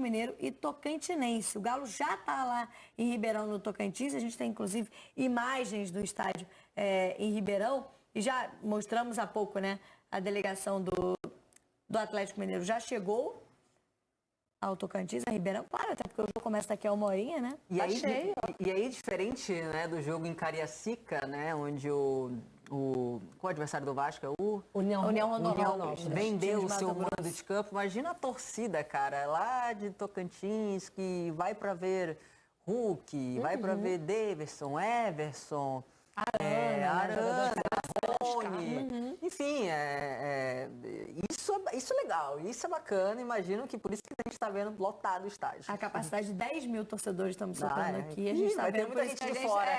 Mineiro e Tocantinense. O Galo já está lá em Ribeirão, no Tocantins. A gente tem, inclusive, imagens do estádio em Ribeirão. E já mostramos há pouco, né? A delegação do Atlético Mineiro já chegou ao Tocantins, a Ribeirão. Claro, até porque o jogo começa daqui a uma horinha, né? E aí, diferente, né, do jogo em Cariacica, né? Onde o adversário do Vasco é o União Rondonópolis. Vendeu o seu mando de campo. Imagina a torcida, cara, lá de Tocantins, que vai para ver Hulk, vai para ver Daverson, Everson, Arana, Rony. Enfim, isso é legal, isso é bacana. Imagino que por isso que a gente está vendo lotado o estádio. A capacidade de 10 mil torcedores estamos soltando aqui. A gente está vai ter vendo muita gente de fora.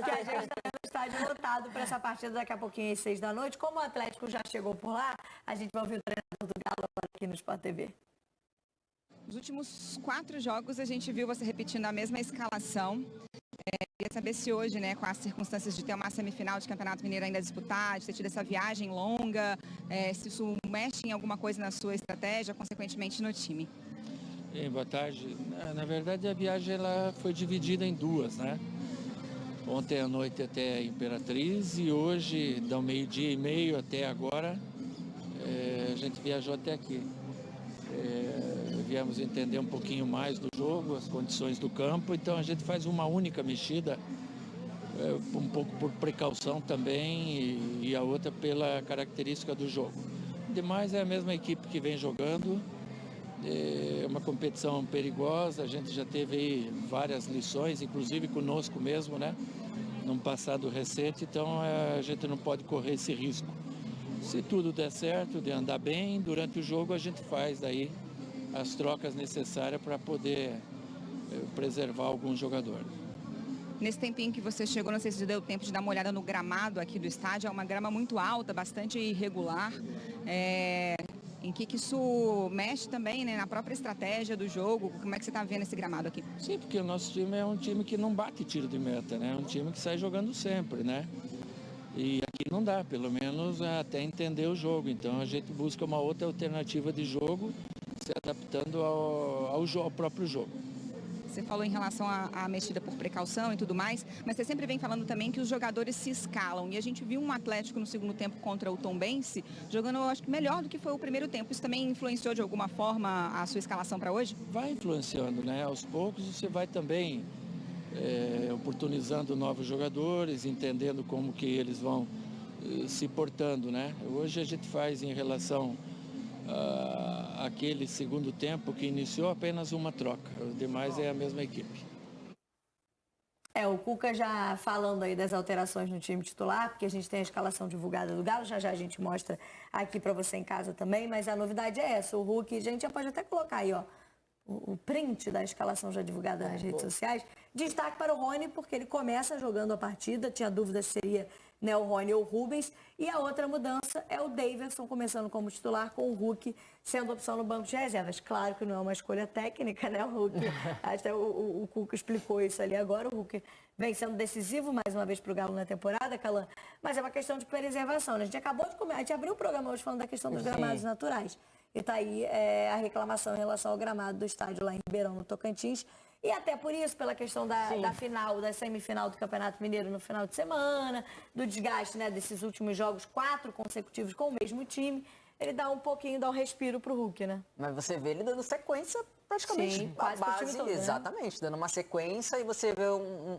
Que a gente está vendo o estádio lotado para essa partida daqui a pouquinho às 6 da noite. Como o Atlético já chegou por lá, a gente vai ouvir o treinador do Galo agora aqui no Sport TV. Nos últimos 4 jogos a gente viu você repetindo a mesma escalação. Queria saber se hoje, né, com as circunstâncias de ter uma semifinal de Campeonato Mineiro ainda a disputar, de ter tido essa viagem longa, se isso mexe em alguma coisa na sua estratégia, consequentemente no time. Boa tarde. Na verdade, a viagem ela foi dividida em 2, né? Ontem à noite até a Imperatriz e hoje, do meio-dia e meio até agora, a gente viajou até aqui. Viemos entender um pouquinho mais do jogo, as condições do campo, então a gente faz uma única mexida, um pouco por precaução também e a outra pela característica do jogo. Demais é a mesma equipe que vem jogando, é uma competição perigosa, a gente já teve aí várias lições, inclusive conosco mesmo, né? Num passado recente, então a gente não pode correr esse risco. Se tudo der certo, de andar bem, durante o jogo a gente faz daí as trocas necessárias para poder preservar algum jogador. Nesse tempinho que você chegou, não sei se deu tempo de dar uma olhada no gramado aqui do estádio, é uma grama muito alta, bastante irregular. Em que isso mexe também, né, na própria estratégia do jogo? Como é que você está vendo esse gramado aqui? Sim, porque o nosso time é um time que não bate tiro de meta, né? É um time que sai jogando sempre, né? E aqui não dá, pelo menos até entender o jogo. Então a gente busca uma outra alternativa de jogo, se adaptando ao próprio jogo. Você falou em relação à mexida por precaução e tudo mais, mas você sempre vem falando também que os jogadores se escalam. E a gente viu um Atlético no segundo tempo contra o Tombense jogando, acho que melhor do que foi o primeiro tempo. Isso também influenciou de alguma forma a sua escalação para hoje? Vai influenciando, né? Aos poucos você vai também oportunizando novos jogadores, entendendo como que eles vão se portando, né? Hoje a gente faz em relação aquele segundo tempo que iniciou apenas uma troca, os demais é a mesma equipe. O Cuca já falando aí das alterações no time titular, porque a gente tem a escalação divulgada do Galo, já a gente mostra aqui para você em casa também, mas a novidade é essa, o Hulk, a gente já pode até colocar aí, ó, o print da escalação já divulgada nas redes sociais. Destaque para o Rony, porque ele começa jogando a partida, tinha dúvida se seria, né, o Rony ou o Rubens. E a outra mudança é o Daverson começando como titular, com o Hulk sendo opção no banco de reservas. Claro que não é uma escolha técnica, né, o Hulk? Até o Cuca explicou isso ali agora. O Hulk vem sendo decisivo mais uma vez para o Galo na temporada, Calan. Mas é uma questão de preservação, né? A gente acabou de comer, a gente abriu o programa hoje falando da questão dos gramados naturais. E está aí a reclamação em relação ao gramado do estádio lá em Ribeirão, no Tocantins. E até por isso, pela questão da final, da semifinal do Campeonato Mineiro no final de semana, do desgaste, né, desses últimos jogos, 4 consecutivos com o mesmo time, ele dá um respiro pro Hulk, né? Mas você vê ele dando sequência praticamente a base, todo, exatamente, né? Dando uma sequência, e você vê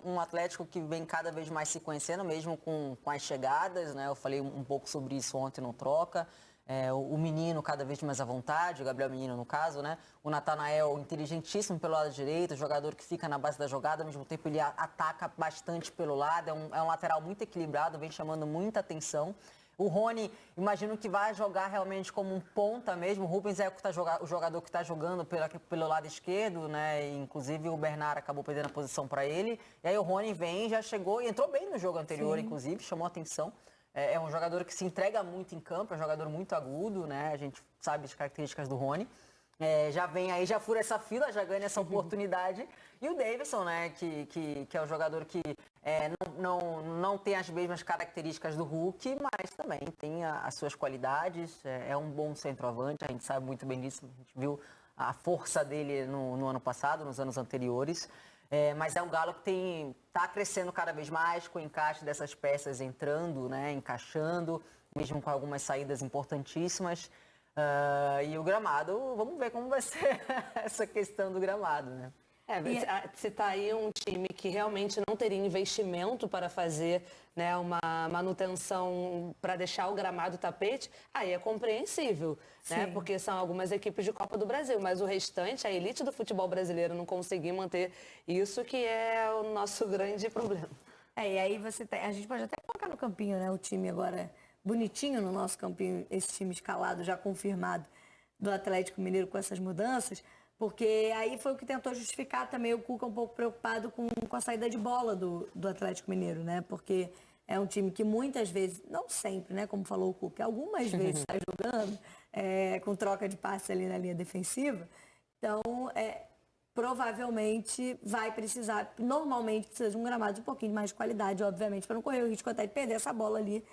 um Atlético que vem cada vez mais se conhecendo, mesmo com as chegadas, né? Eu falei um pouco sobre isso ontem no Troca. O menino cada vez mais à vontade, o Gabriel Menino no caso, né? O Natanael inteligentíssimo pelo lado direito, jogador que fica na base da jogada, ao mesmo tempo ele ataca bastante pelo lado, é um lateral muito equilibrado, vem chamando muita atenção. O Rony, imagino que vai jogar realmente como um ponta mesmo. O Rubens é o jogador que está jogando pelo lado esquerdo, né? E, inclusive o Bernard acabou perdendo a posição para ele. E aí o Rony já chegou e entrou bem no jogo anterior, inclusive, chamou atenção. É um jogador que se entrega muito em campo, é um jogador muito agudo, né? A gente sabe as características do Rony. Já vem aí, já fura essa fila, já ganha essa oportunidade. E o Daverson, né? Que é um jogador que não tem as mesmas características do Hulk, mas também tem as suas qualidades. É um bom centroavante, a gente sabe muito bem disso. A gente viu a força dele no ano passado, nos anos anteriores. Mas é um Galo que está crescendo cada vez mais, com o encaixe dessas peças entrando, né, encaixando, mesmo com algumas saídas importantíssimas. E o gramado, vamos ver como vai ser essa questão do gramado, né? Se está aí um time que realmente não teria investimento para fazer, né, uma manutenção para deixar o gramado tapete, aí é compreensível, né? Porque são algumas equipes de Copa do Brasil, mas o restante, a elite do futebol brasileiro não conseguir manter isso que é o nosso grande problema. E aí a gente pode até colocar no campinho, né, o time agora bonitinho no nosso campinho, esse time escalado já confirmado do Atlético Mineiro com essas mudanças. Porque aí foi o que tentou justificar também o Cuca um pouco preocupado com a saída de bola do Atlético Mineiro, né? Porque é um time que muitas vezes, não sempre, né? Como falou o Cuca, algumas vezes está jogando com troca de passe ali na linha defensiva. Então, provavelmente vai precisar, normalmente precisa de um gramado de um pouquinho mais de qualidade, obviamente, para não correr o risco até de perder essa bola ali.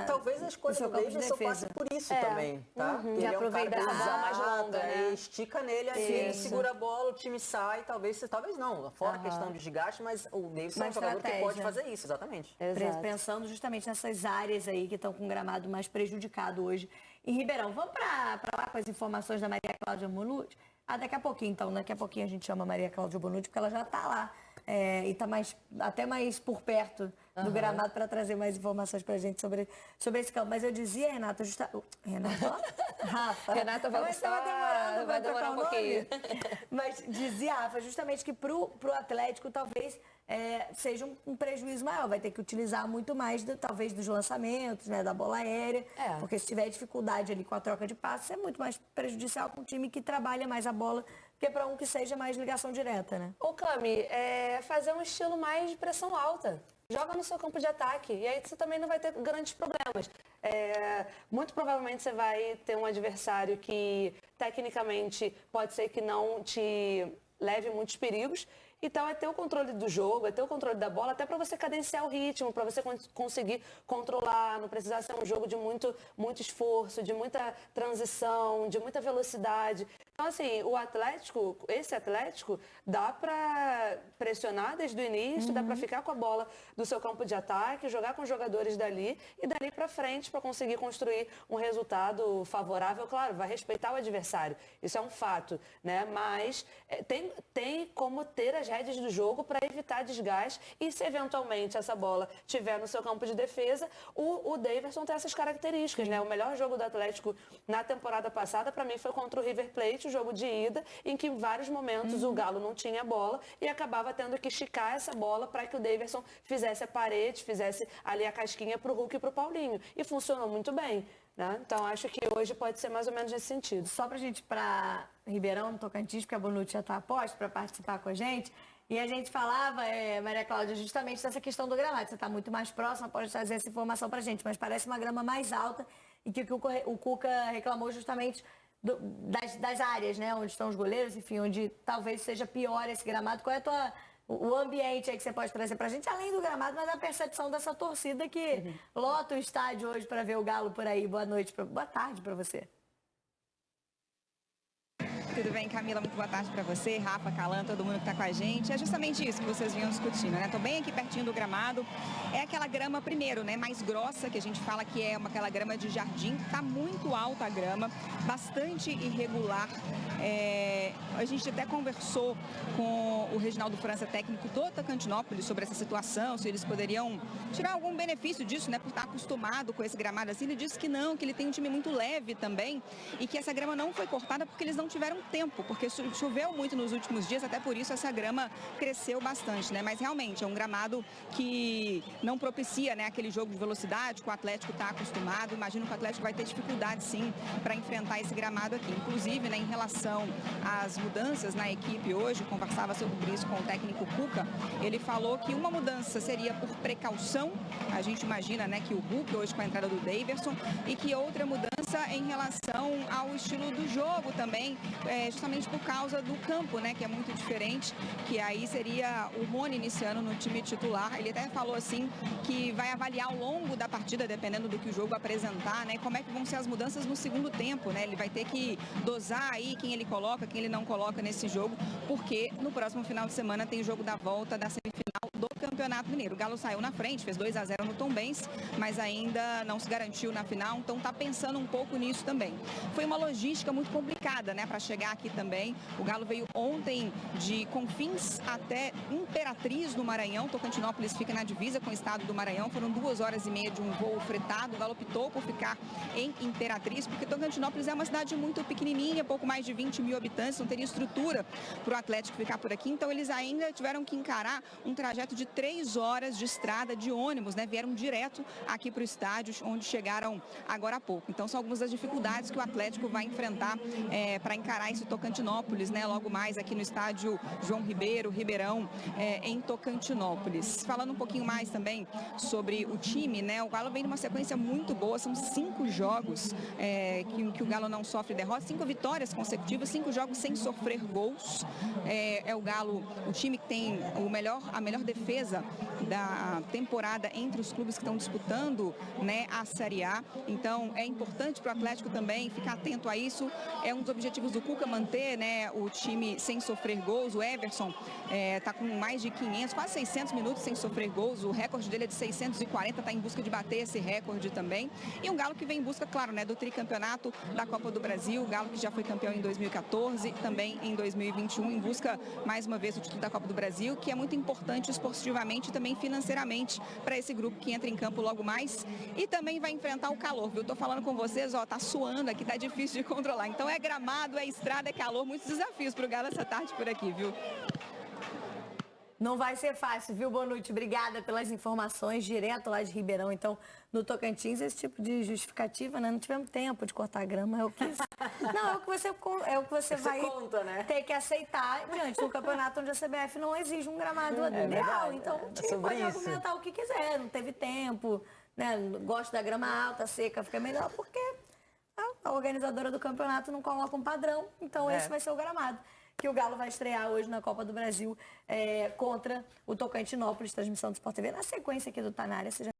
Talvez a escolha do Davidson passe por isso também, tá? Ele é um cara que mais longa, né? Estica nele assim, segura a bola, o time sai, talvez não, fora a questão de desgaste, mas o Davidson é um jogador que pode fazer isso, exatamente. Pensando justamente nessas áreas aí que estão com o gramado mais prejudicado hoje em Ribeirão. Vamos para lá com as informações da Maria Cláudia Bonucci? Daqui a pouquinho, então, daqui a pouquinho a gente chama a Maria Cláudia Bonucci, porque ela já está lá. E está até mais por perto do gramado para trazer mais informações para a gente sobre esse campo. Mas eu dizia, Renata, Rafa. Renata vai demorar um pouquinho. Mas dizia, Rafa, justamente que pro Atlético talvez seja um prejuízo maior. Vai ter que utilizar muito mais, talvez, dos lançamentos, né, da bola aérea. Porque se tiver dificuldade ali com a troca de passes, é muito mais prejudicial com um time que trabalha mais a bola que para um que seja mais ligação direta, né? Ô, Cami, fazer um estilo mais de pressão alta. Joga no seu campo de ataque. E aí você também não vai ter grandes problemas. Muito provavelmente você vai ter um adversário que, tecnicamente, pode ser que não te leve muitos perigos. Então, é ter o controle do jogo, é ter o controle da bola, até para você cadenciar o ritmo, para você conseguir controlar, não precisar ser um jogo de muito esforço, de muita transição, de muita velocidade. Então, assim, esse Atlético, dá para pressionar desde o início, dá para ficar com a bola do seu campo de ataque, jogar com os jogadores dali e dali para frente para conseguir construir um resultado favorável. Claro, vai respeitar o adversário, isso é um fato, né? Mas tem como ter as rédeas do jogo para evitar desgaste e se eventualmente essa bola estiver no seu campo de defesa, o Davidson tem essas características, né? O melhor jogo do Atlético na temporada passada, para mim, foi contra o River Plate, o jogo de ida, em que em vários momentos o Galo não tinha bola e acabava tendo que esticar essa bola para que o Davidson fizesse a parede, fizesse ali a casquinha para o Hulk e para o Paulinho. E funcionou muito bem, né? Então, acho que hoje pode ser mais ou menos nesse sentido. Só para a gente ir para Ribeirão, no Tocantins, porque a Bonucci já está a posto para participar com a gente. E a gente falava, Maria Cláudia, justamente dessa questão do gramado. Você está muito mais próxima, pode trazer essa informação para a gente, mas parece uma grama mais alta e que o Cuca reclamou justamente das áreas, né, onde estão os goleiros, enfim, onde talvez seja pior esse gramado. Qual é o ambiente aí que você pode trazer pra gente, além do gramado, mas a percepção dessa torcida que lota o estádio hoje para ver o Galo por aí? Boa tarde para você. Tudo bem, Camila? Muito boa tarde para você, Rafa, Calan, todo mundo que está com a gente. É justamente isso que vocês vinham discutindo, né? Estou bem aqui pertinho do gramado. É aquela grama, primeiro, né, mais grossa, que a gente fala que é aquela grama de jardim. Está muito alta a grama, bastante irregular. A gente até conversou com o Reginaldo França, técnico do Tocantinópolis, sobre essa situação, se eles poderiam tirar algum benefício disso, né, por estar acostumado com esse gramado assim. Ele disse que não, que ele tem um time muito leve também e que essa grama não foi cortada porque eles não tiveram tempo, porque choveu muito nos últimos dias, até por isso essa grama cresceu bastante, né? Mas realmente é um gramado que não propicia, né, aquele jogo de velocidade que o Atlético está acostumado. Imagino que o Atlético vai ter dificuldade, sim, para enfrentar esse gramado aqui. Inclusive, né, em relação às mudanças na equipe hoje, conversava sobre isso com o técnico Cuca, ele falou que uma mudança seria por precaução, a gente imagina, né, que o Hulk hoje com a entrada do Davidson, e que outra mudança em relação ao estilo do jogo também, justamente por causa do campo, né, que é muito diferente, que aí seria o Rony iniciando no time titular. Ele até falou assim que vai avaliar ao longo da partida, dependendo do que o jogo apresentar, né, como é que vão ser as mudanças no segundo tempo, né? Ele vai ter que dosar aí quem ele coloca, quem ele não coloca nesse jogo, porque no próximo final de semana tem o jogo da volta da semifinal do Campeonato Mineiro. O Galo saiu na frente, fez 2-0 no Tombense, mas ainda não se garantiu na final, então está pensando um pouco nisso também. Foi uma logística muito complicada, né, para chegar aqui também. O Galo veio ontem de Confins até Imperatriz, no Maranhão. Tocantinópolis fica na divisa com o estado do Maranhão. Foram 2h30 de um voo fretado. O Galo optou por ficar em Imperatriz, porque Tocantinópolis é uma cidade muito pequenininha, pouco mais de 20 mil habitantes, não teria estrutura para o Atlético ficar por aqui. Então eles ainda tiveram que encarar um trajeto de 3 horas de estrada de ônibus, né? Vieram direto aqui para o estádio, onde chegaram agora há pouco. Então são algumas das dificuldades que o Atlético vai enfrentar para encarar esse Tocantinópolis, né? Logo mais aqui no estádio João Ribeirão, em Tocantinópolis. Falando um pouquinho mais também sobre o time, né? O Galo vem numa sequência muito boa, são 5 jogos que o Galo não sofre derrota, 5 vitórias consecutivas, 5 jogos sem sofrer gols. É o Galo, o time que tem a melhor defesa da temporada entre os clubes que estão disputando, né, a Série A. Então é importante para o Atlético também ficar atento a isso. É um dos objetivos do Cuca manter, né, o time sem sofrer gols. O Everson está com mais de 500, quase 600 minutos sem sofrer gols. O recorde dele é de 640, está em busca de bater esse recorde também. E um Galo que vem em busca, claro, né, do tricampeonato da Copa do Brasil. O Galo que já foi campeão em 2014, também em 2021, em busca mais uma vez do título da Copa do Brasil, que é muito importante esportivamente e também financeiramente para esse grupo que entra em campo logo mais. E também vai enfrentar o calor, viu? Tô falando com vocês, ó, tá suando aqui, tá difícil de controlar. Então é gramado, é estrada, é calor, muitos desafios pro Galo essa tarde por aqui, viu? Não vai ser fácil, viu, Bonucci? Obrigada pelas informações, direto lá de Ribeirão. Então, no Tocantins, esse tipo de justificativa, né? Não tivemos tempo de cortar a grama, é o que... Não, é o que você vai conta, né? ter que aceitar diante do campeonato onde a CBF não exige um gramado ideal. Então, o time pode argumentar o que quiser, não teve tempo, né? Gosto da grama alta, seca, fica melhor, porque a organizadora do campeonato não coloca um padrão, então esse vai ser o gramado que o Galo vai estrear hoje na Copa do Brasil contra o Tocantinópolis, transmissão do Sport TV, na sequência aqui do Tá Na Área.